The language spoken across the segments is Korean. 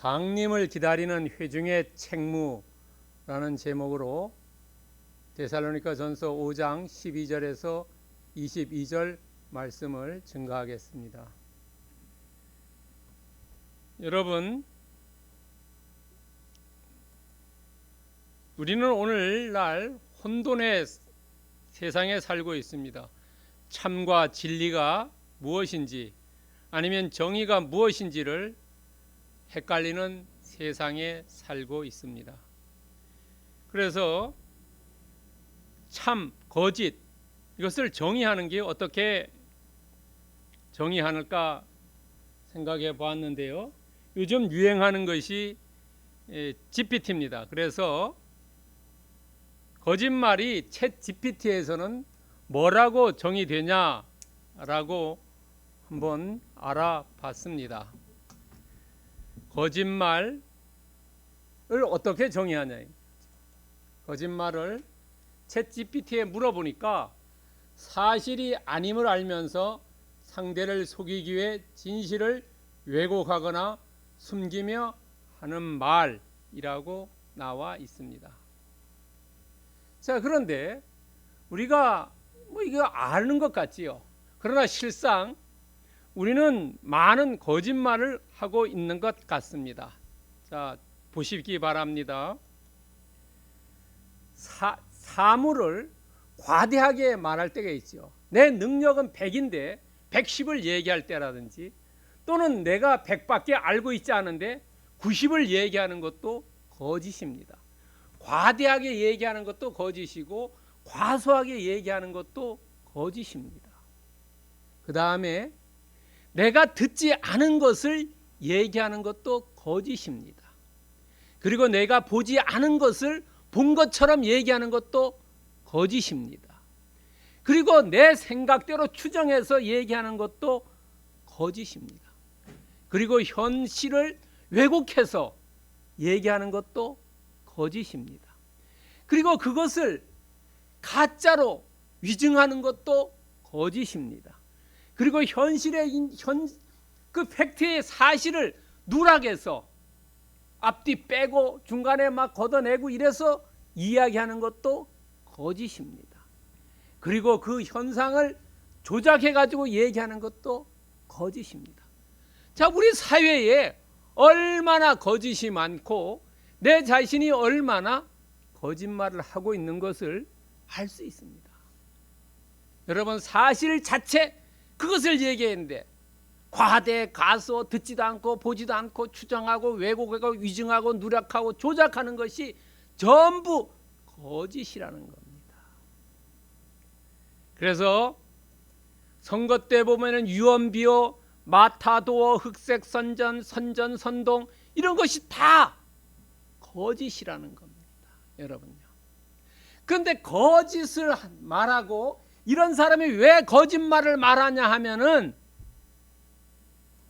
강림을 기다리는 회중의 책무라는 제목으로 데살로니가전서 5장 12절에서 22절 말씀을 증거하겠습니다. 여러분, 우리는 오늘날 혼돈의 세상에 살고 있습니다. 참과 진리가 무엇인지 아니면 정의가 무엇인지를 헷갈리는 세상에 살고 있습니다. 그래서 참, 거짓 이것을 정의하는 게 어떻게 정의할까 생각해 보았는데요. 요즘 유행하는 것이 GPT입니다. 그래서 거짓말이 챗 GPT에서는 뭐라고 정의되냐라고 한번 알아봤습니다. 거짓말을 어떻게 정의하냐. 거짓말을 챗 GPT에 물어보니까 사실이 아님을 알면서 상대를 속이기 위해 진실을 왜곡하거나 숨기며 하는 말이라고 나와 있습니다. 자, 그런데 우리가 이거 아는 것 같지요. 그러나 실상 우리는 많은 거짓말을 하고 있는 것 같습니다. 자, 보시기 바랍니다. 사물을 과대하게 말할 때가 있죠. 내 능력은 100인데 110을 얘기할 때라든지, 또는 내가 100밖에 알고 있지 않은데 90을 얘기하는 것도 거짓입니다. 과대하게 얘기하는 것도 거짓이고 과소하게 얘기하는 것도 거짓입니다. 그 다음에 내가 듣지 않은 것을 얘기하는 것도 거짓입니다. 그리고 내가 보지 않은 것을 본 것처럼 얘기하는 것도 거짓입니다. 그리고 내 생각대로 추정해서 얘기하는 것도 거짓입니다. 그리고 현실을 왜곡해서 얘기하는 것도 거짓입니다. 그리고 그것을 가짜로 위증하는 것도 거짓입니다. 그리고 그 팩트의 사실을 누락해서 앞뒤 빼고 중간에 막 걷어내고 이래서 이야기하는 것도 거짓입니다. 그리고 그 현상을 조작해 가지고 얘기하는 것도 거짓입니다. 자, 우리 사회에 얼마나 거짓이 많고 내 자신이 얼마나 거짓말을 하고 있는 것을 알 수 있습니다. 여러분, 사실 자체 그것을 얘기했는데 과대, 가소, 듣지도 않고 보지도 않고 추정하고 왜곡하고 위증하고 누락하고 조작하는 것이 전부 거짓이라는 겁니다. 그래서 선거 때 보면은 유언비어, 마타도어, 흑색선전, 선전선동 이런 것이 다 거짓이라는 겁니다. 여러분요. 그런데 거짓을 말하고 이런 사람이 왜 거짓말을 말하냐 하면은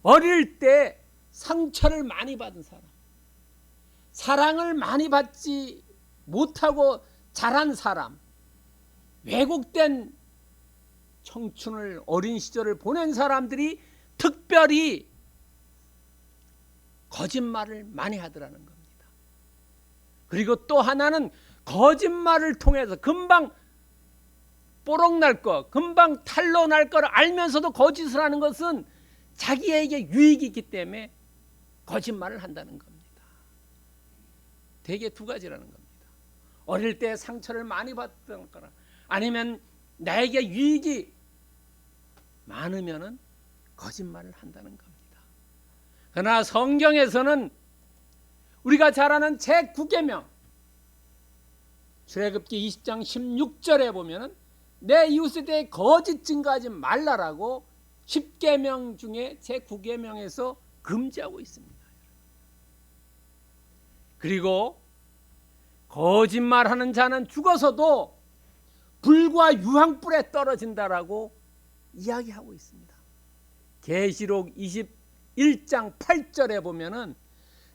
어릴 때 상처를 많이 받은 사람, 사랑을 많이 받지 못하고 자란 사람, 왜곡된 청춘을, 어린 시절을 보낸 사람들이 특별히 거짓말을 많이 하더라는 겁니다. 그리고 또 하나는 거짓말을 통해서 금방 뽀록 날 것, 금방 탈로 날 거를 알면서도 거짓을 하는 것은 자기에게 유익이 있기 때문에 거짓말을 한다는 겁니다. 대개 두 가지라는 겁니다. 어릴 때 상처를 많이 받던 거나 아니면 나에게 유익이 많으면 거짓말을 한다는 겁니다. 그러나 성경에서는 우리가 잘 아는 제9계명 출애굽기 20장 16절에 보면은 내 이웃에 대해 거짓 증거하지 말라라고 10계명 중에 제9계명에서 금지하고 있습니다. 그리고 거짓말하는 자는 죽어서도 불과 유황불에 떨어진다라고 이야기하고 있습니다. 계시록 21장 8절에 보면은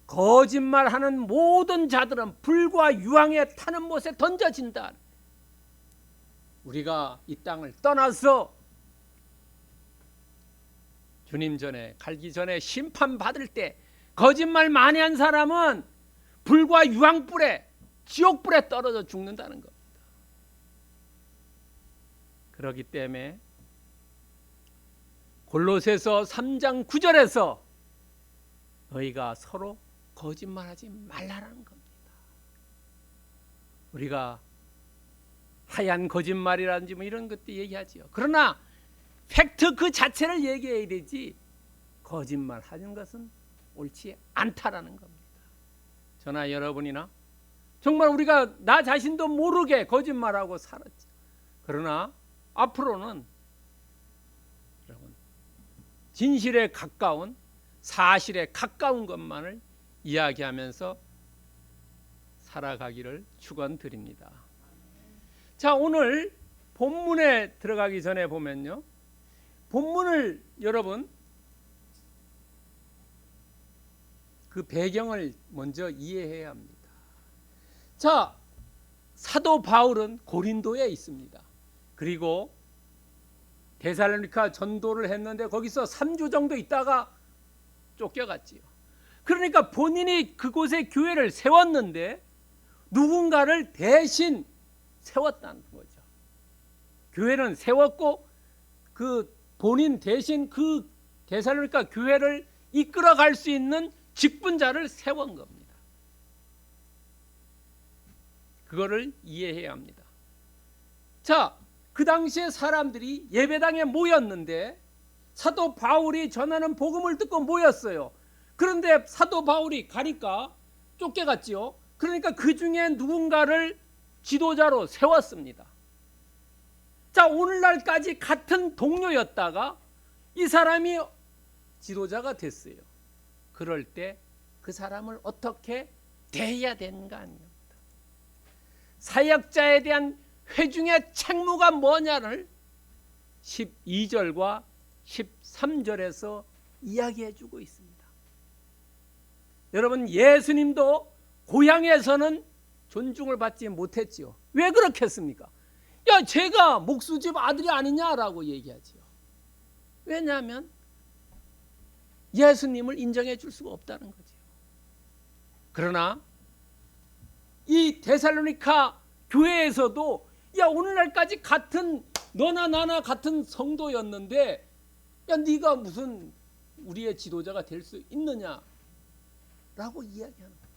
거짓말하는 모든 자들은 불과 유황에 타는 못에 던져진다. 우리가 이 땅을 떠나서 주님 전에 갈기 전에 심판받을 때 거짓말 많이 한 사람은 불과 유황불에 지옥불에 떨어져 죽는다는 겁니다. 그렇기 때문에 골로새서 3장 9절에서 너희가 서로 거짓말하지 말라라는 겁니다. 우리가 하얀 거짓말이라든지 뭐 이런 것도 얘기하지요. 그러나 팩트 그 자체를 얘기해야 되지 거짓말하는 것은 옳지 않다라는 겁니다. 저나 여러분이나 정말 우리가 나 자신도 모르게 거짓말하고 살았죠. 그러나 앞으로는 여러분 진실에 가까운 사실에 가까운 것만을 이야기하면서 살아가기를 축원드립니다. 자, 오늘 본문에 들어가기 전에 보면요, 본문을 여러분 그 배경을 먼저 이해해야 합니다. 자, 사도 바울은 고린도에 있습니다. 그리고 데살로니가 전도를 했는데 거기서 3주 정도 있다가 쫓겨갔지요. 그러니까 본인이 그곳에 교회를 세웠는데 누군가를 대신 세웠다는 거죠. 교회는 세웠고 그 본인 대신 그 데살로니가 교회를 이끌어갈 수 있는 직분자를 세운 겁니다. 그거를 이해해야 합니다. 자, 그 당시에 사람들이 예배당에 모였는데 사도 바울이 전하는 복음을 듣고 모였어요. 그런데 사도 바울이 가니까 쫓겨갔지요. 그러니까 그 중에 누군가를 지도자로 세웠습니다. 자, 오늘날까지 같은 동료였다가 이 사람이 지도자가 됐어요. 그럴 때 그 사람을 어떻게 대해야 되는가 하는 겁니다. 사역자에 대한 회중의 책무가 뭐냐를 12절과 13절에서 이야기해 주고 있습니다. 여러분, 예수님도 고향에서는 존중을 받지 못했지요. 왜 그렇겠습니까? 야, 제가 목수집 아들이 아니냐라고 얘기하지요. 왜냐하면 예수님을 인정해 줄 수가 없다는 거지요. 그러나 이 데살로니가 교회에서도 야, 오늘날까지 같은 너나 나나 같은 성도였는데 야, 네가 무슨 우리의 지도자가 될 수 있느냐라고 이야기하는 거예요.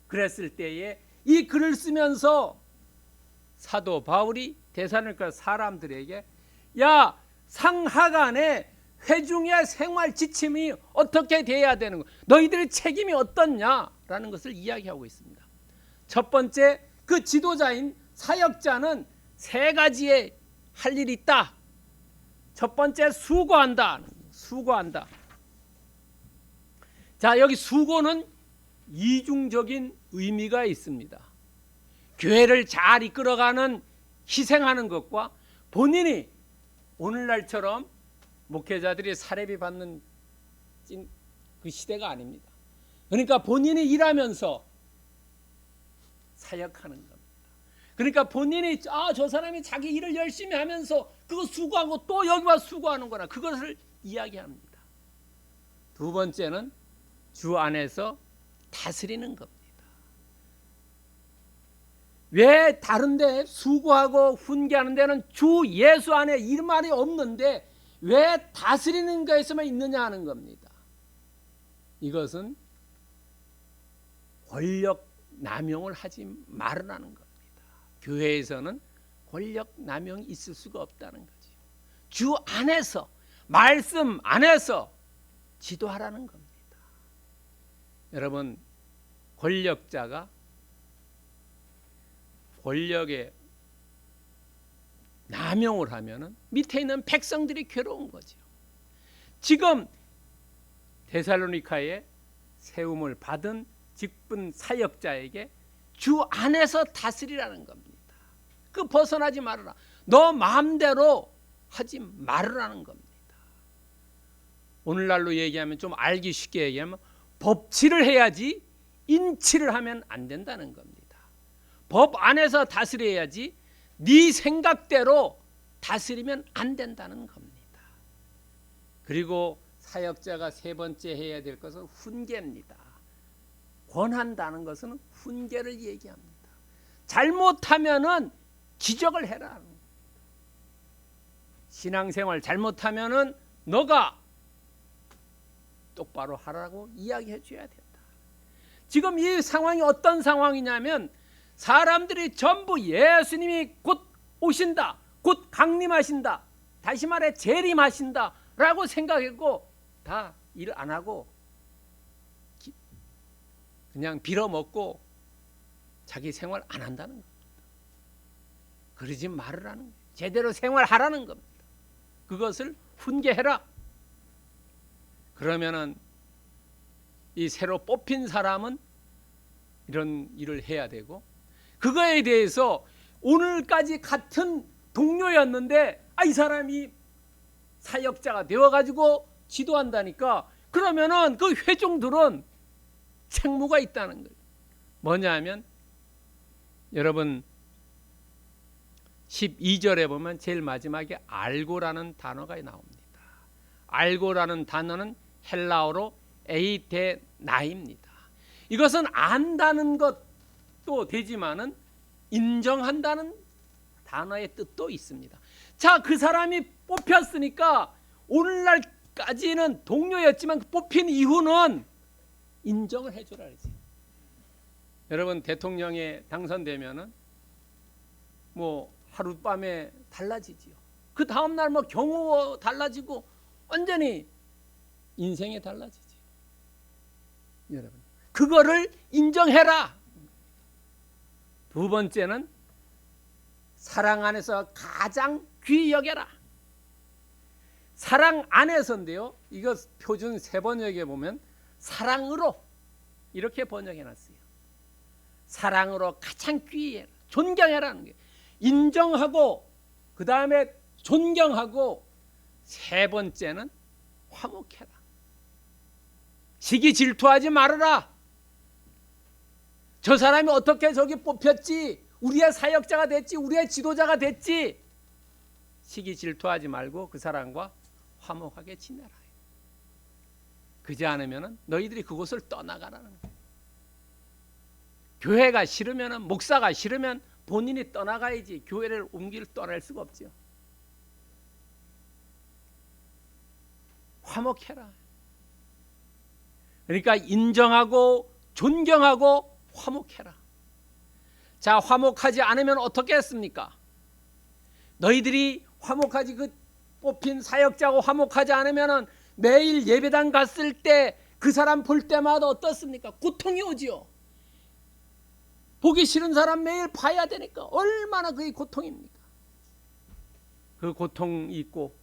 그랬을 때에 이 글을 쓰면서 사도 바울이 데살로니가 사람들에게 야, 상하간에 회중의 생활 지침이 어떻게 돼야 되는 거, 너희들의 책임이 어떻냐라는 것을 이야기하고 있습니다. 첫 번째, 그 지도자인 사역자는 세 가지의 할 일이 있다. 첫 번째, 수고한다. 수고한다. 자, 여기 수고는 이중적인 의미가 있습니다. 교회를 잘 이끌어가는 희생하는 것과 본인이 오늘날처럼 목회자들이 사례비 받는 그 시대가 아닙니다. 그러니까 본인이 일하면서 사역하는 겁니다. 그러니까 본인이 저 사람이 자기 일을 열심히 하면서 그거 수고하고 또 여기 와서 수고하는 거나 그것을 이야기합니다. 두 번째는 주 안에서 다스리는 겁니다. 왜 다른 데 수고하고 훈계하는 데는 주 예수 안에 이 말이 없는데 왜 다스리는 것에서만 있느냐 하는 겁니다. 이것은 권력 남용을 하지 말으라는 겁니다. 교회에서는 권력 남용이 있을 수가 없다는 거죠. 주 안에서, 말씀 안에서 지도하라는 겁니다. 여러분, 권력자가 권력에 남용을 하면 밑에 있는 백성들이 괴로운 거죠. 지금 데살로니가에 세움을 받은 직분 사역자에게 주 안에서 다스리라는 겁니다. 그 벗어나지 말아라. 너 마음대로 하지 말으라는 겁니다. 오늘날로 얘기하면 좀 알기 쉽게 얘기하면 법치를 해야지 인치를 하면 안 된다는 겁니다. 법 안에서 다스려야지 네 생각대로 다스리면 안 된다는 겁니다. 그리고 사역자가 세 번째 해야 될 것은 훈계입니다. 권한다는 것은 훈계를 얘기합니다. 잘못하면은 지적을 해라. 신앙생활 잘못하면은 너가 똑바로 하라고 이야기해 줘야 된다. 지금 이 상황이 어떤 상황이냐면 사람들이 전부 예수님이 곧 오신다, 곧 강림하신다, 다시 말해 재림하신다 라고 생각했고 다 일 안 하고 그냥 빌어먹고 자기 생활 안 한다는 겁니다. 그러지 말으라는 거예요. 제대로 생활하라는 겁니다. 그것을 훈계해라. 그러면은 이 새로 뽑힌 사람은 이런 일을 해야 되고, 그거에 대해서 오늘까지 같은 동료였는데 이 사람이 사역자가 되어가지고 지도한다니까, 그러면은 그 회중들은 책무가 있다는 거예요. 뭐냐면 여러분 12절에 보면 제일 마지막에 알고라는 단어가 나옵니다. 알고라는 단어는 헬라어로 에이테나입니다. 이것은 안다는 것도 되지만은 인정한다는 단어의 뜻도 있습니다. 자, 그 사람이 뽑혔으니까 오늘날까지는 동료였지만 뽑힌 이후는 인정을 해줘라 그러지. 여러분 대통령에 당선되면은 뭐 하룻밤에 달라지지요. 그 다음날 뭐 경호 달라지고 완전히 인생이 달라지지요. 여러분 그거를 인정해라. 두 번째는 사랑 안에서 가장 귀히 여겨라. 사랑 안에서인데요, 이거 표준 세번역에 보면 사랑으로 이렇게 번역해놨어요. 사랑으로 가장 귀히 해라. 존경해라는 게 인정하고 그 다음에 존경하고 세 번째는 화목해라. 시기 질투하지 말아라. 저 사람이 어떻게 저기 뽑혔지, 우리의 사역자가 됐지, 우리의 지도자가 됐지. 시기 질투하지 말고 그 사람과 화목하게 지내라. 그지 않으면 너희들이 그곳을 떠나가라는 거예요. 교회가 싫으면, 목사가 싫으면 본인이 떠나가야지 교회를 떠날 수가 없죠. 화목해라. 그러니까 인정하고 존경하고 화목해라. 자, 화목하지 않으면 어떻게 했습니까? 너희들이 화목하지, 그 뽑힌 사역자고 화목하지 않으면 매일 예배당 갔을 때 그 사람 볼 때마다 어떻습니까? 고통이 오지요. 보기 싫은 사람 매일 봐야 되니까 얼마나 그게 고통입니까? 그 고통이 있고,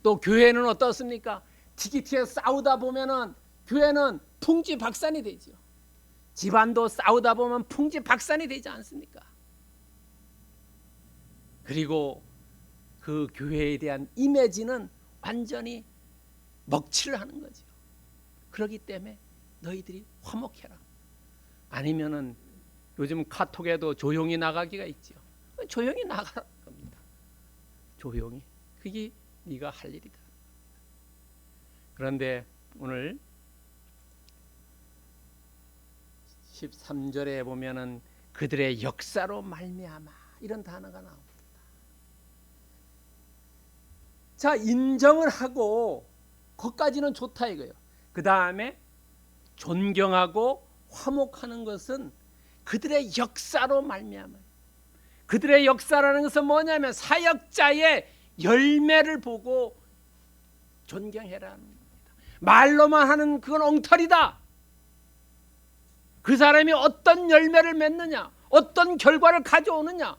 또 교회는 어떻습니까? 티기티에 싸우다 보면은 교회는 풍지박산이 되죠. 집안도 싸우다 보면 풍지박산이 되지 않습니까? 그리고 그 교회에 대한 이미지는 완전히 먹칠을 하는 거죠. 그렇기 때문에 너희들이 화목해라. 아니면은 요즘 카톡에도 조용히 나가기가 있죠. 조용히 나가라는 겁니다. 조용히. 그게 네가 할 일이다. 그런데 오늘 13절에 보면은 그들의 역사로 말미암아 이런 단어가 나옵니다. 자, 인정을 하고 거기까지는 좋다 이거예요. 그 다음에 존경하고 화목하는 것은 그들의 역사로 말미암아요. 그들의 역사라는 것은 뭐냐면 사역자의 열매를 보고 존경해라는 겁니다. 말로만 하는 그건 엉터리다. 그 사람이 어떤 열매를 맺느냐, 어떤 결과를 가져오느냐,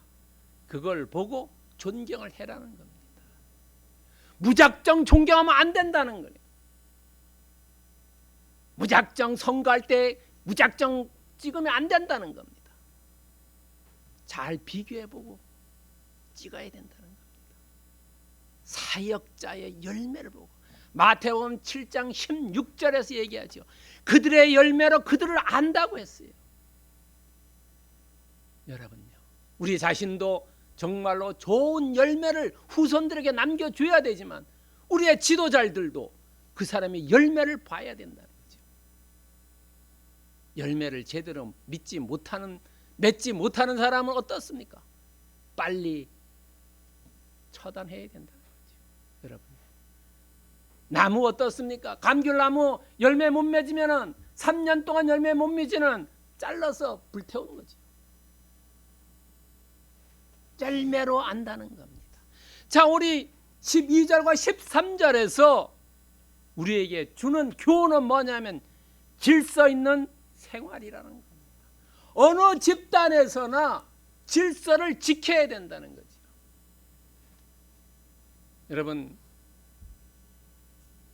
그걸 보고 존경을 해라는 겁니다. 무작정 존경하면 안 된다는 거예요. 무작정 선거할 때 무작정 찍으면 안 된다는 겁니다. 잘 비교해보고 찍어야 된다는 겁니다. 사역자의 열매를 보고, 마태복음 7장 16절에서 얘기하죠. 그들의 열매로 그들을 안다고 했어요. 여러분요, 우리 자신도 정말로 좋은 열매를 후손들에게 남겨줘야 되지만 우리의 지도자들도 그 사람이 열매를 봐야 된다는 거죠. 열매를 제대로 맺지 못하는 사람은 어떻습니까? 빨리 처단해야 된다는 거죠. 여러분, 나무 어떻습니까? 감귤나무 열매 못 맺으면 3년 동안 열매 못 맺으면 잘라서 불태우는 거죠. 열매로 안다는 겁니다. 자, 우리 12절과 13절에서 우리에게 주는 교훈은 뭐냐면 질서 있는 생활이라는 겁니다. 어느 집단에서나 질서를 지켜야 된다는 거죠. 여러분,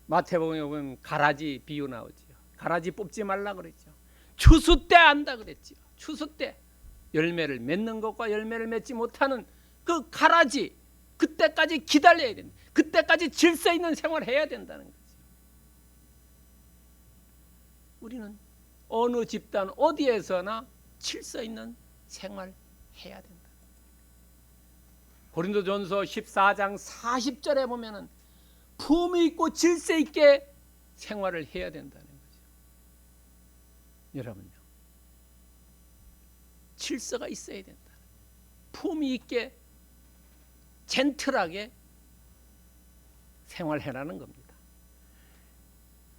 마태복음에 보면 가라지 비유 나오죠. 가라지 뽑지 말라 그랬죠. 추수 때 안다 그랬죠. 추수 때 열매를 맺는 것과 열매를 맺지 못하는 그 가라지, 그때까지 기다려야 된다. 그때까지 질서 있는 생활을 해야 된다는 거죠. 우리는 어느 집단 어디에서나 질서 있는 생활을 해야 된다. 고린도전서 14장 40절에 보면은 품위 있고 질서 있게 생활을 해야 된다는 거죠. 여러분요, 질서가 있어야 된다. 품위 있게 젠틀하게 생활해라는 겁니다.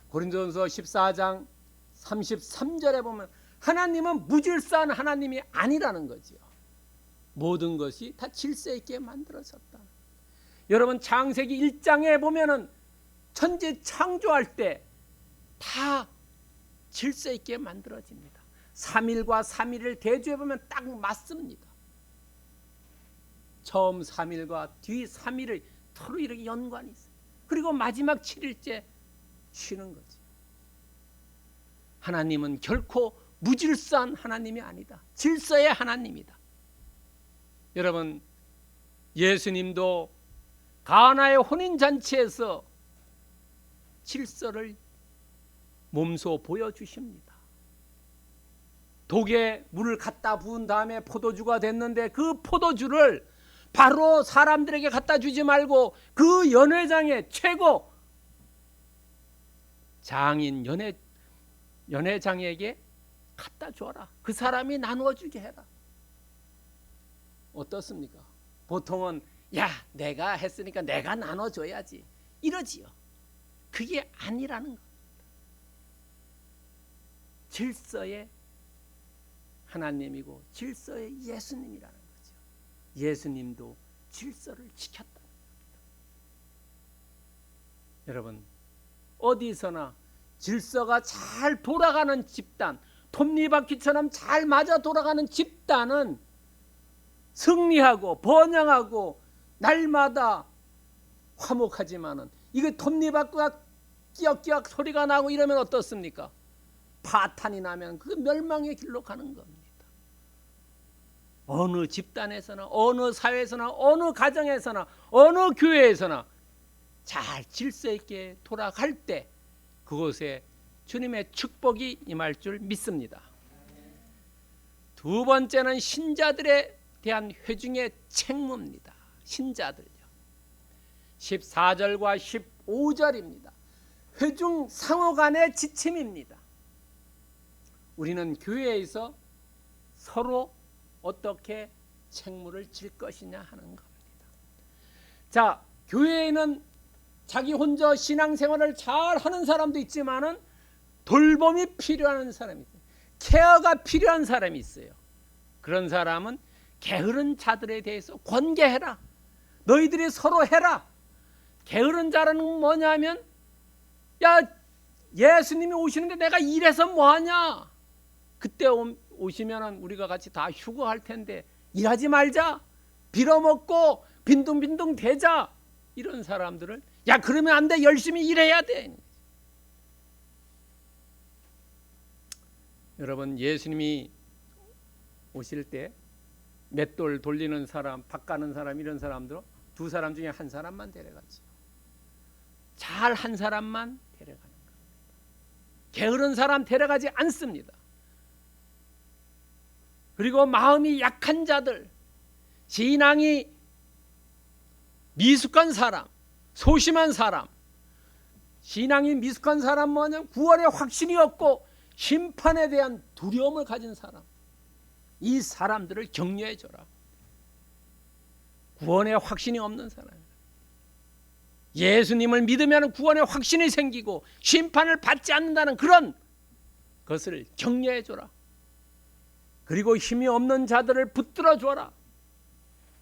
고린도전서 14장 33절에 보면 하나님은 무질서한 하나님이 아니라는 거죠. 모든 것이 다 질서 있게 만들어졌다. 여러분, 창세기 1장에 보면은 천지 창조할 때 다 질서 있게 만들어집니다. 3일과 3일을 대조해 보면 딱 맞습니다. 처음 3일과 뒤 3일을 서로 이렇게 연관이 있어요. 그리고 마지막 7일째 쉬는 거지. 하나님은 결코 무질서한 하나님이 아니다. 질서의 하나님이다. 여러분, 예수님도 가나의 혼인잔치에서 질서를 몸소 보여주십니다. 독에 물을 갖다 부은 다음에 포도주가 됐는데 그 포도주를 바로 사람들에게 갖다 주지 말고 그 연회장의 최고 장인 연회장에게 갖다 줘라. 그 사람이 나누어 주게 해라. 어떻습니까? 보통은 야, 내가 했으니까 내가 나눠줘야지 이러지요. 그게 아니라는 겁니다. 질서의 하나님이고 질서의 예수님이라는 거죠. 예수님도 질서를 지켰다는 겁니다. 여러분, 어디서나 질서가 잘 돌아가는 집단, 톱니바퀴처럼 잘 맞아 돌아가는 집단은 승리하고 번영하고 날마다 화목하지만은 이게 톱니바퀴가 끼역끼역 소리가 나고 이러면 어떻습니까? 파탄이 나면 그 멸망의 길로 가는 겁니다. 어느 집단에서나 어느 사회에서나 어느 가정에서나 어느 교회에서나 잘 질서 있게 돌아갈 때 그곳에 주님의 축복이 임할 줄 믿습니다. 두 번째는 신자들에 대한 회중의 책무입니다. 신자들요. 14절과 15절입니다. 회중 상호 간의 지침입니다. 우리는 교회에서 서로 어떻게 책무를 질 것이냐 하는 겁니다. 자, 교회에는 자기 혼자 신앙생활을 잘 하는 사람도 있지만은 돌봄이 필요한 사람이 있어요. 케어가 필요한 사람이 있어요. 그런 사람은 게으른 자들에 대해서 권계해라. 너희들이 서로 해라. 게으른 자라는 건 뭐냐면, 야, 예수님이 오시는데 내가 일해서 뭐하냐. 그때 오시면 우리가 같이 다 휴거할 텐데 일하지 말자. 빌어먹고 빈둥빈둥 대자. 이런 사람들을 야, 그러면 안 돼. 열심히 일해야 돼. 여러분, 예수님이 오실 때 맷돌 돌리는 사람, 박 가는 사람, 이런 사람들 두 사람 중에 한 사람만 데려가죠. 잘 한 사람만 데려가는 겁니다. 게으른 사람 데려가지 않습니다. 그리고 마음이 약한 자들, 신앙이 미숙한 사람, 소심한 사람, 신앙이 미숙한 사람 뭐냐? 구원의 확신이 없고 심판에 대한 두려움을 가진 사람, 이 사람들을 격려해 줘라. 구원의 확신이 없는 사람, 예수님을 믿으면 구원의 확신이 생기고 심판을 받지 않는다는 그런 것을 격려해 줘라. 그리고 힘이 없는 자들을 붙들어 줘라.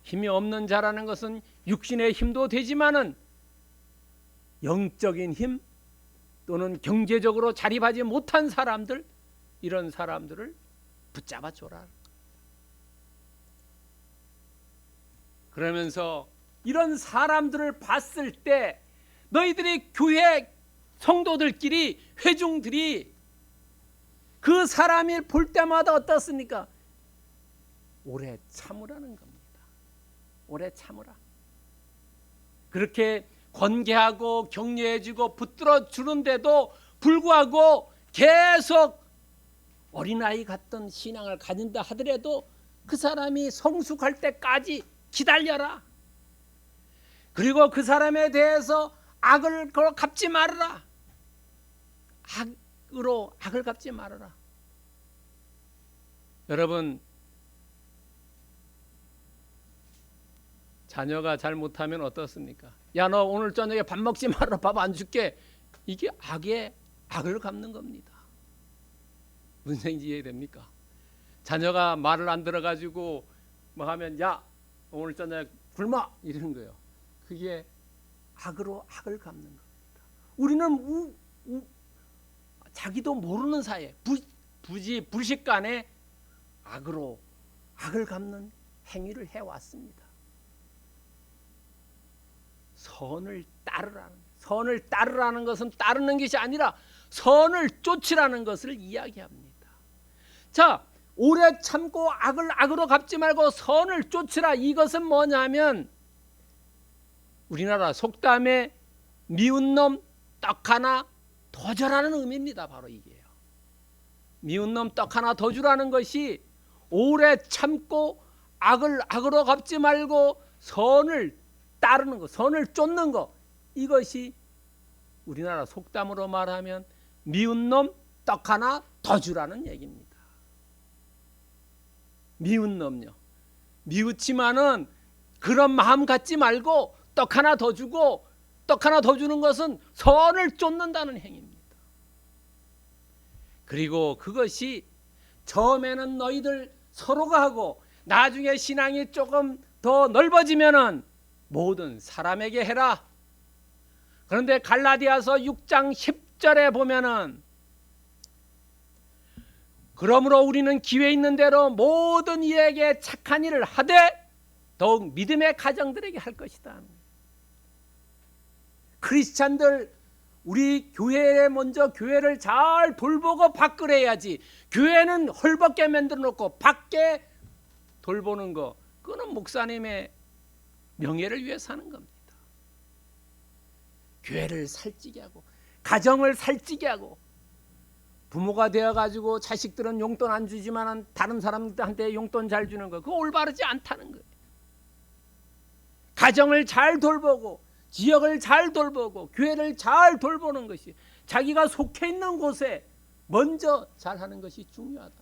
힘이 없는 자라는 것은 육신의 힘도 되지만은 영적인 힘 또는 경제적으로 자립하지 못한 사람들, 이런 사람들을 붙잡아 줘라. 그러면서 이런 사람들을 봤을 때 너희들이 교회 성도들끼리, 회중들이 그 사람이 볼 때마다 어떻습니까? 오래 참으라는 겁니다. 오래 참으라. 그렇게 권계하고 격려해주고 붙들어 주는데도 불구하고 계속 어린아이 같던 신앙을 가진다 하더라도 그 사람이 성숙할 때까지 기다려라. 그리고 그 사람에 대해서 악을 갚지 말아라. 악으로 악을 갚지 말아라. 여러분, 자녀가 잘못하면 어떻습니까? 야, 너 오늘 저녁에 밥 먹지 말아라. 밥 안 줄게. 이게 악의 악을 갚는 겁니다. 무슨 얘기인지 이해됩니까? 자녀가 말을 안 들어가지고 뭐 하면 야, 오늘 저녁에 굶어 이러는 거예요. 그게 악으로 악을 갚는 겁니다. 우리는 자기도 모르는 사이에 불식간에 악으로 악을 갚는 행위를 해왔습니다. 선을 따르라는 것은 따르는 것이 아니라 선을 쫓으라는 것을 이야기합니다. 자, 오래 참고 악을 악으로 갚지 말고 선을 쫓으라. 이것은 뭐냐면 우리나라 속담에 미운 놈 떡 하나 더 주라는 의미입니다. 바로 이게요. 미운 놈 떡 하나 더 주라는 것이 오래 참고 악을 악으로 갚지 말고 선을 따르는 것, 선을 쫓는 것, 이것이 우리나라 속담으로 말하면 미운 놈 떡 하나 더 주라는 얘기입니다. 미운 놈요. 미우치만은 그런 마음 갖지 말고 떡 하나 더 주고, 떡 하나 더 주는 것은 선을 쫓는다는 행위입니다. 그리고 그것이 처음에는 너희들 서로가 하고 나중에 신앙이 조금 더 넓어지면은 모든 사람에게 해라. 그런데 갈라디아서 6장 10절에 보면은 그러므로 우리는 기회 있는 대로 모든 이에게 착한 일을 하되 더욱 믿음의 가정들에게 할 것이다. 크리스찬들, 우리 교회에 먼저 교회를 잘 돌보고 밖으로해야지. 교회는 헐벗게 만들어 놓고 밖에 돌보는 거, 그거는 목사님의 명예를 위해 사는 겁니다. 교회를 살찌게 하고 가정을 살찌게 하고, 부모가 되어가지고 자식들은 용돈 안 주지만 다른 사람들한테 용돈 잘 주는 거, 그거 올바르지 않다는 거예요. 가정을 잘 돌보고 지역을 잘 돌보고 교회를 잘 돌보는 것이, 자기가 속해 있는 곳에 먼저 잘하는 것이 중요하다.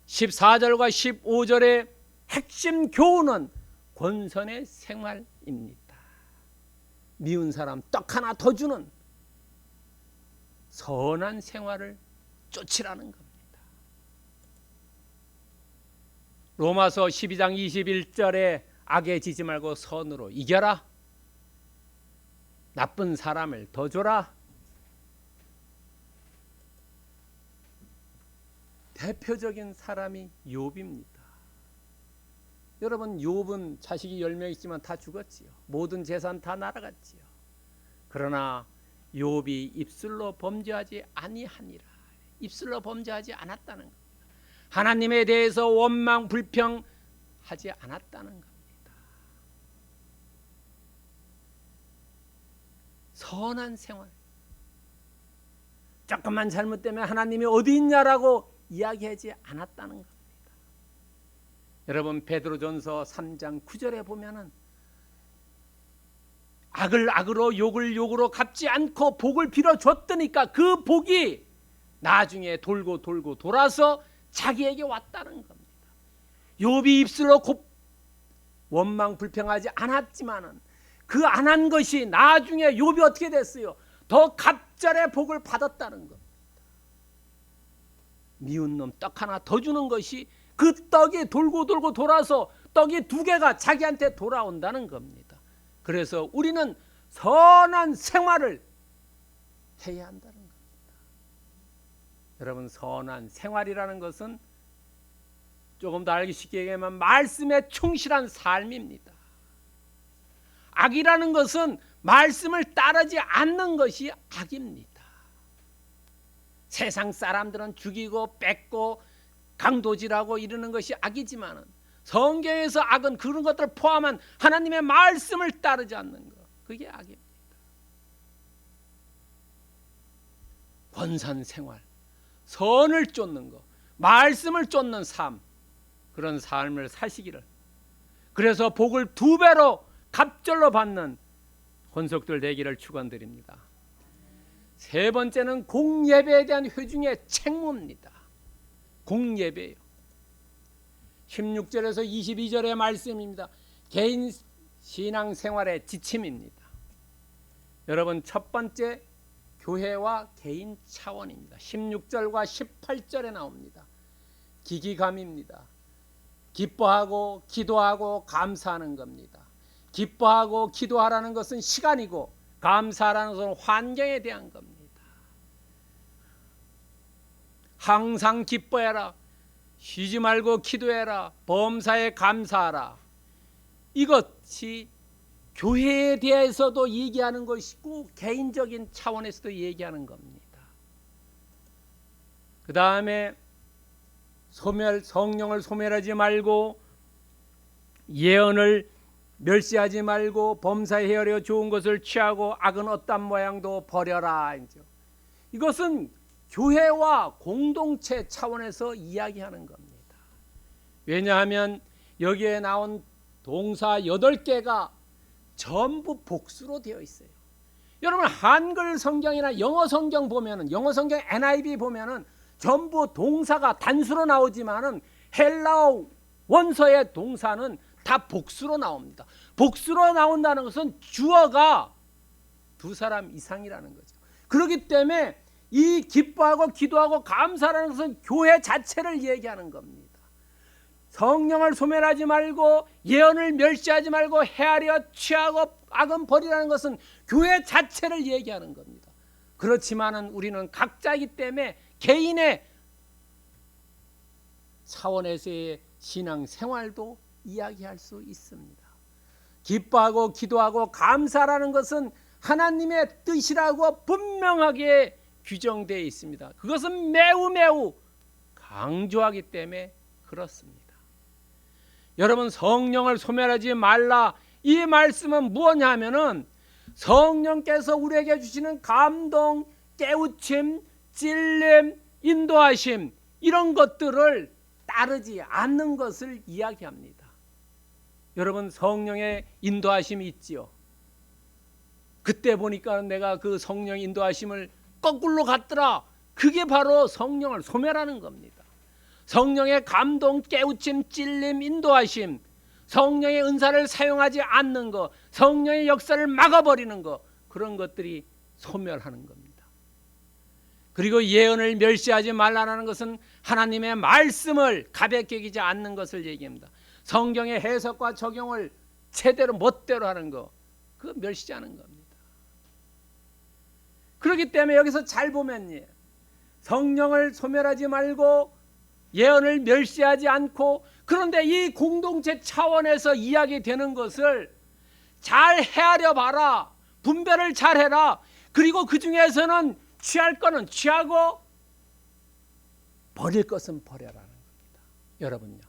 14절과 15절의 핵심 교훈은 권선의 생활입니다. 미운 사람 떡 하나 더 주는 선한 생활을 쫓으라는 겁니다. 로마서 12장 21절에 악에 지지 말고 선으로 이겨라. 나쁜 사람을 더 줘라. 대표적인 사람이 욥입니다. 여러분, 욥은 자식이 10명 있지만 다 죽었지요. 모든 재산 다 날아갔지요. 그러나 욥이 입술로 범죄하지 아니하니라. 입술로 범죄하지 않았다는 겁니다. 하나님에 대해서 원망 불평하지 않았다는 겁니다. 선한 생활. 조금만 잘못되면 하나님이 어디 있냐라고 이야기하지 않았다는 겁니다. 여러분, 베드로전서 3장 9절에 보면은 악을 악으로 욕을 욕으로 갚지 않고 복을 빌어줬더니까 그 복이 나중에 돌고 돌고 돌아서 자기에게 왔다는 겁니다. 욥이 입술로 원망 불평하지 않았지만은 그 안 한 것이 나중에 욥이 어떻게 됐어요? 더 갑절의 복을 받았다는 겁니다. 미운 놈 떡 하나 더 주는 것이 그 떡이 돌고 돌고 돌아서 떡이 두 개가 자기한테 돌아온다는 겁니다. 그래서 우리는 선한 생활을 해야 한다는 겁니다. 여러분, 선한 생활이라는 것은 조금 더 알기 쉽게 얘기하면 말씀에 충실한 삶입니다. 악이라는 것은 말씀을 따르지 않는 것이 악입니다. 세상 사람들은 죽이고 뺏고 강도질하고 이러는 것이 악이지만 성경에서 악은 그런 것들을 포함한 하나님의 말씀을 따르지 않는 것, 그게 악입니다. 권선 생활, 선을 쫓는 것, 말씀을 쫓는 삶, 그런 삶을 사시기를, 그래서 복을 2배로 갑절로 받는 혼속들 되기를 축원드립니다. 세 번째는 공예배에 대한 회중의 책무입니다. 공예배요. 16절에서 22절의 말씀입니다. 개인 신앙생활의 지침입니다. 여러분, 첫 번째 교회와 개인 차원입니다. 16절과 18절에 나옵니다. 기기감입니다. 기뻐하고 기도하고 감사하는 겁니다. 기뻐하고 기도하라는 것은 시간이고 감사하라는 것은 환경에 대한 겁니다. 항상 기뻐해라. 쉬지 말고 기도해라. 범사에 감사하라. 이것이 교회에 대해서도 얘기하는 것이고 개인적인 차원에서도 얘기하는 겁니다. 그 다음에 성령을 소멸하지 말고 예언을 멸시하지 말고 범사에 헤아려 좋은 것을 취하고 악은 어떤 모양도 버려라. 이것은 교회와 공동체 차원에서 이야기하는 겁니다. 왜냐하면 여기에 나온 동사 8개가 전부 복수로 되어 있어요. 여러분, 한글 성경이나 영어 성경 보면은, 영어 성경 NIV 보면은 전부 동사가 단수로 나오지만은 헬라어 원서의 동사는 다 복수로 나옵니다. 복수로 나온다는 것은 주어가 2사람 이상이라는 거죠. 그렇기 때문에 이 기뻐하고 기도하고 감사라는 것은 교회 자체를 얘기하는 겁니다. 성령을 소멸하지 말고 예언을 멸시하지 말고 헤아려 취하고 악은 버리라는 것은 교회 자체를 얘기하는 겁니다. 그렇지만은 우리는 각자이기 때문에 개인의 차원에서의 신앙생활도 이야기할 수 있습니다. 기뻐하고 기도하고 감사라는 것은 하나님의 뜻이라고 분명하게 규정되어 있습니다. 그것은 매우 매우 강조하기 때문에 그렇습니다. 여러분, 성령을 소멸하지 말라, 이 말씀은 무엇냐 하면은 성령께서 우리에게 주시는 감동, 깨우침, 찔림, 인도하심, 이런 것들을 따르지 않는 것을 이야기합니다. 여러분, 성령의 인도하심이 있지요. 그때 보니까 내가 그 성령 인도하심을 거꾸로 갔더라. 그게 바로 성령을 소멸하는 겁니다. 성령의 감동, 깨우침, 찔림, 인도하심, 성령의 은사를 사용하지 않는 것, 성령의 역사를 막아버리는 것, 그런 것들이 소멸하는 겁니다. 그리고 예언을 멸시하지 말라는 것은 하나님의 말씀을 가볍게 여기지 않는 것을 얘기합니다. 성경의 해석과 적용을 제대로 멋대로 하는 것, 그거 멸시하는 겁니다. 그렇기 때문에 여기서 잘 보면 성령을 소멸하지 말고 예언을 멸시하지 않고, 그런데 이 공동체 차원에서 이야기되는 것을 잘 헤아려 봐라. 분별을 잘 해라. 그리고 그 중에서는 취할 거는 취하고 버릴 것은 버려라는 겁니다. 여러분요.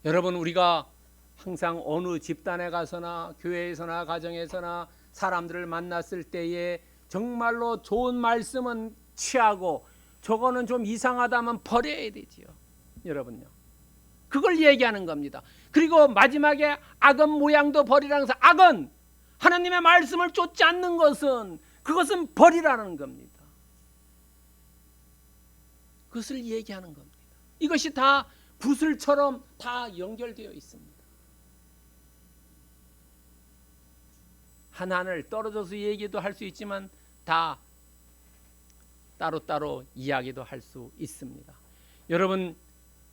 여러분, 우리가 항상 어느 집단에 가서나 교회에서나 가정에서나 사람들을 만났을 때에 정말로 좋은 말씀은 취하고 저거는 좀 이상하다면 버려야 되지요. 여러분요. 그걸 얘기하는 겁니다. 그리고 마지막에 악은 모양도 버리라는 것은 악은 하나님의 말씀을 쫓지 않는 것은 그것은 벌이라는 겁니다. 그것을 얘기하는 겁니다. 이것이 다 구슬처럼 다 연결되어 있습니다. 하나하나를 떨어져서 얘기도 할 수 있지만 다 따로따로 이야기도 할 수 있습니다. 여러분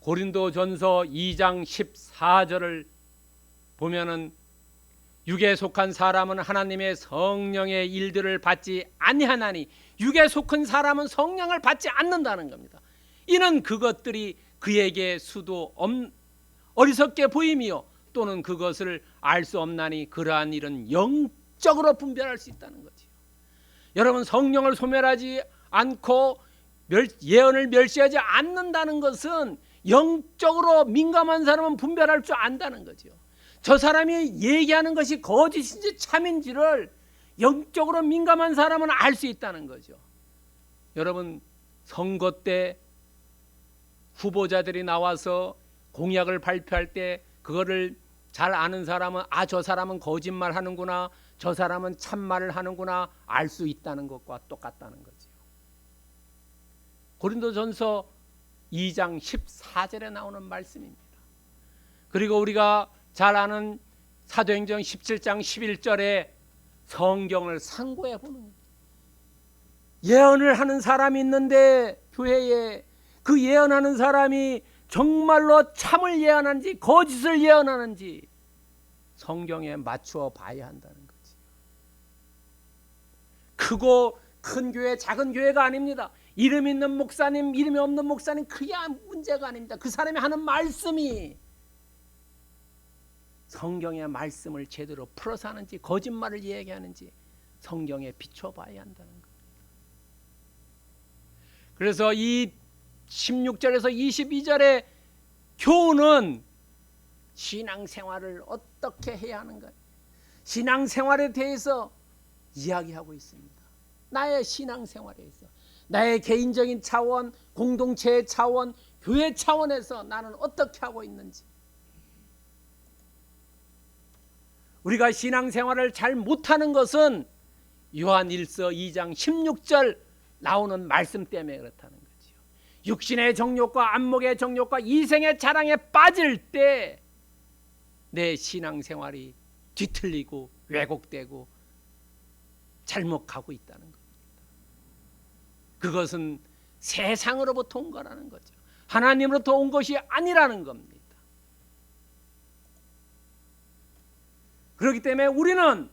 고린도전서 2장 14절을 보면은 육에 속한 사람은 하나님의 성령의 일들을 받지 아니하나니 육에 속한 사람은 성령을 받지 않는다는 겁니다. 이는 그것들이 그에게 수도 어리석게 보임이요 또는 그것을 알 수 없나니 그러한 일은 영적으로 분별할 수 있다는 거지요. 여러분 성령을 소멸하지 않고 예언을 멸시하지 않는다는 것은 영적으로 민감한 사람은 분별할 줄 안다는 거죠. 저 사람이 얘기하는 것이 거짓인지 참인지를 영적으로 민감한 사람은 알 수 있다는 거죠. 여러분 선거 때 후보자들이 나와서 공약을 발표할 때 그거를 잘 아는 사람은 저 사람은 거짓말 하는구나, 저 사람은 참말을 하는구나 알 수 있다는 것과 똑같다는 거죠. 고린도전서 2장 14절에 나오는 말씀입니다. 그리고 우리가 잘 아는 사도행전 17장 11절에 성경을 상고해 보는 거예요. 예언을 하는 사람이 있는데 교회에 그 예언하는 사람이 정말로 참을 예언하는지 거짓을 예언하는지 성경에 맞추어 봐야 한다는 거지. 크고 큰 교회 작은 교회가 아닙니다. 이름 있는 목사님 이름이 없는 목사님 그게 문제가 아닙니다. 그 사람이 하는 말씀이 성경의 말씀을 제대로 풀어서 하는지 거짓말을 얘기하는지 성경에 비춰봐야 한다는 겁니다. 그래서 이 16절에서 22절의 교훈은 신앙생활을 어떻게 해야 하는가, 신앙생활에 대해서 이야기하고 있습니다. 나의 신앙생활에서 나의 개인적인 차원, 공동체의 차원, 교회 차원에서 나는 어떻게 하고 있는지. 우리가 신앙생활을 잘 못하는 것은 요한일서 2장 16절 나오는 말씀 때문에 그렇다는 거지요. 육신의 정욕과 안목의 정욕과 이생의 자랑에 빠질 때 내 신앙생활이 뒤틀리고 왜곡되고 잘못 가고 있다는 겁니다. 그것은 세상으로부터 온 거라는 거죠. 하나님으로부터 온 것이 아니라는 겁니다. 그렇기 때문에 우리는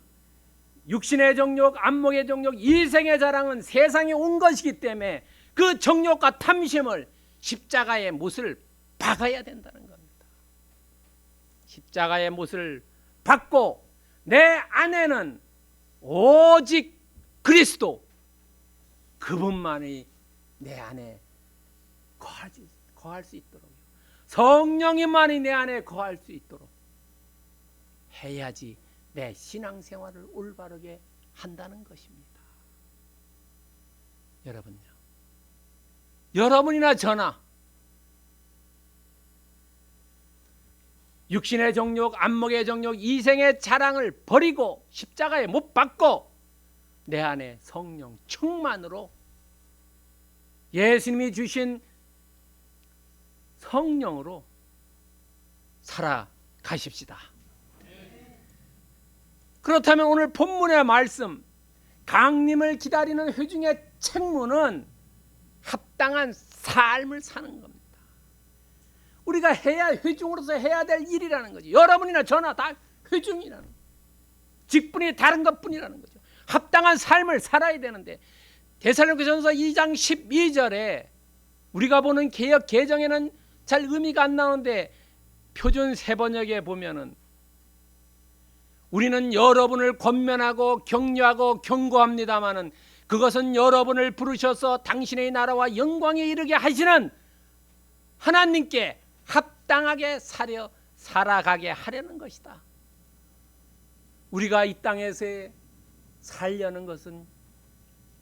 육신의 정욕, 안목의 정욕, 이생의 자랑은 세상에 온 것이기 때문에 그 정욕과 탐심을 십자가의 못을 박아야 된다는 겁니다. 십자가의 못을 박고 내 안에는 오직 그리스도 그분만이 내 안에 거할 수 있도록, 성령님만이 내 안에 거할 수 있도록 해야지 내 신앙생활을 올바르게 한다는 것입니다. 여러분요, 여러분이나 저나 육신의 정욕, 안목의 정욕, 이생의 자랑을 버리고 십자가에 못 박고 내 안에 성령 충만으로 예수님이 주신 성령으로 살아가십시다. 그렇다면 오늘 본문의 말씀 강림을 기다리는 회중의 책무는 합당한 삶을 사는 겁니다. 우리가 회중으로서 해야 될 일이라는 거죠. 여러분이나 저나 다 회중이라는 거죠. 직분이 다른 것뿐이라는 거죠. 합당한 삶을 살아야 되는데 데살로니가전서 2장 12절에 우리가 보는 개역 개정에는 잘 의미가 안 나오는데 표준 세번역에 보면은 우리는 여러분을 권면하고 격려하고 경고합니다마는 그것은 여러분을 부르셔서 당신의 나라와 영광에 이르게 하시는 하나님께 합당하게 살아가게 하려는 것이다. 우리가 이 땅에서 살려는 것은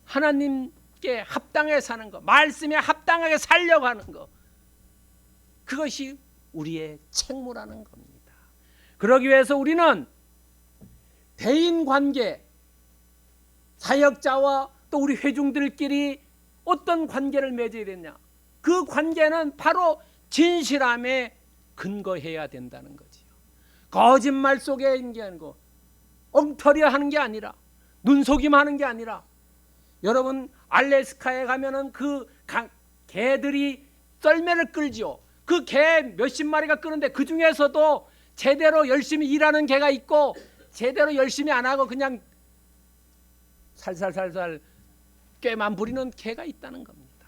하나님께 합당하게 사는 것, 말씀에 합당하게 살려고 하는 것, 그것이 우리의 책무라는 겁니다. 그러기 위해서 우리는 대인 관계, 사역자와 또 우리 회중들끼리 어떤 관계를 맺어야 되냐? 그 관계는 바로 진실함에 근거해야 된다는 거지요. 거짓말 속에 있는 게 아니고 엉터리 하는 게 아니라 눈속임 하는 게 아니라 여러분 알래스카에 가면은 그 개들이 썰매를 끌지요. 그 개 몇십 마리가 끄는데 그 중에서도 제대로 열심히 일하는 개가 있고 제대로 열심히 안 하고 그냥 살살살살 꾀만 부리는 개가 있다는 겁니다.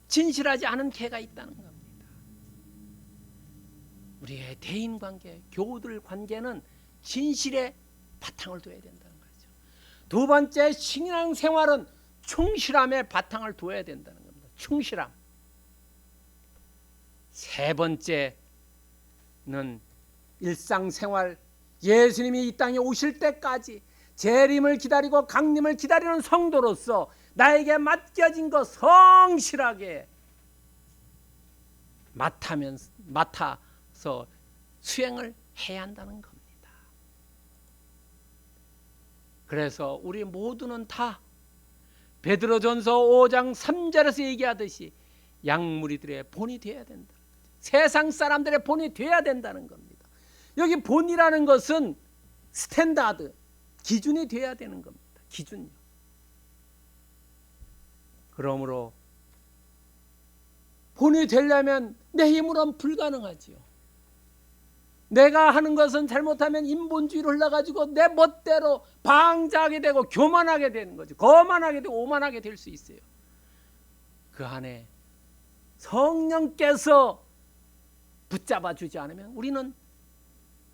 진실하지 않은 개가 있다는 겁니다. 우리의 대인관계, 교우들 관계는 진실에 바탕을 둬야 된다는 거죠. 두 번째, 신앙생활은 충실함에 바탕을 둬야 된다는 겁니다. 충실함. 세 번째는 일상생활, 예수님이 이 땅에 오실 때까지 재림을 기다리고 강림을 기다리는 성도로서 나에게 맡겨진 것 성실하게 맡아서 수행을 해야 한다는 겁니다. 그래서 우리 모두는 다 베드로전서 5장 3절에서 얘기하듯이 양무리들의 본이 되어야 된다. 세상 사람들의 본이 되어야 된다는 겁니다. 여기 본이라는 것은 스탠다드, 기준이 되어야 되는 겁니다. 기준요. 그러므로 본이 되려면 내 힘으로는 불가능하지요. 내가 하는 것은 잘못하면 인본주의로 흘러가지고 내 멋대로 방자하게 되고 교만하게 되는 거죠. 거만하게 되고 오만하게 될 수 있어요. 그 안에 성령께서 붙잡아 주지 않으면 우리는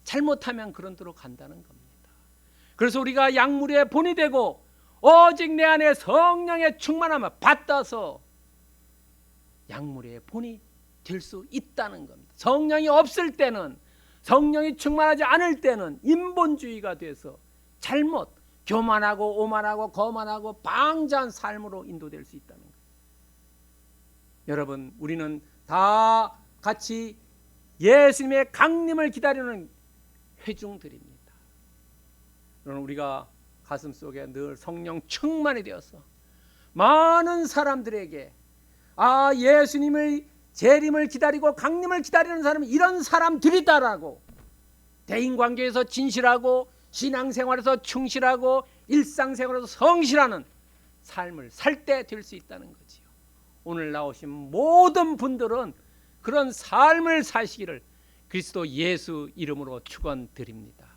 잘못하면 그런 데로 간다는 겁니다. 그래서 우리가 양무리의 본이 되고 오직 내 안에 성령의 충만함을 받아서 양무리의 본이 될 수 있다는 겁니다. 성령이 없을 때는, 성령이 충만하지 않을 때는 인본주의가 돼서 잘못, 교만하고 오만하고 거만하고 방자한 삶으로 인도될 수 있다는 거예요. 여러분, 우리는 다 같이 예수님의 강림을 기다리는 회중들입니다. 그러나 우리가 가슴속에 늘 성령 충만이 되어서 많은 사람들에게 예수님의 재림을 기다리고 강림을 기다리는 사람은 이런 사람들이다라고, 대인관계에서 진실하고 신앙생활에서 충실하고 일상생활에서 성실하는 삶을 살 때 될 수 있다는 거지요. 오늘 나오신 모든 분들은 그런 삶을 사시기를 그리스도 예수 이름으로 축원드립니다.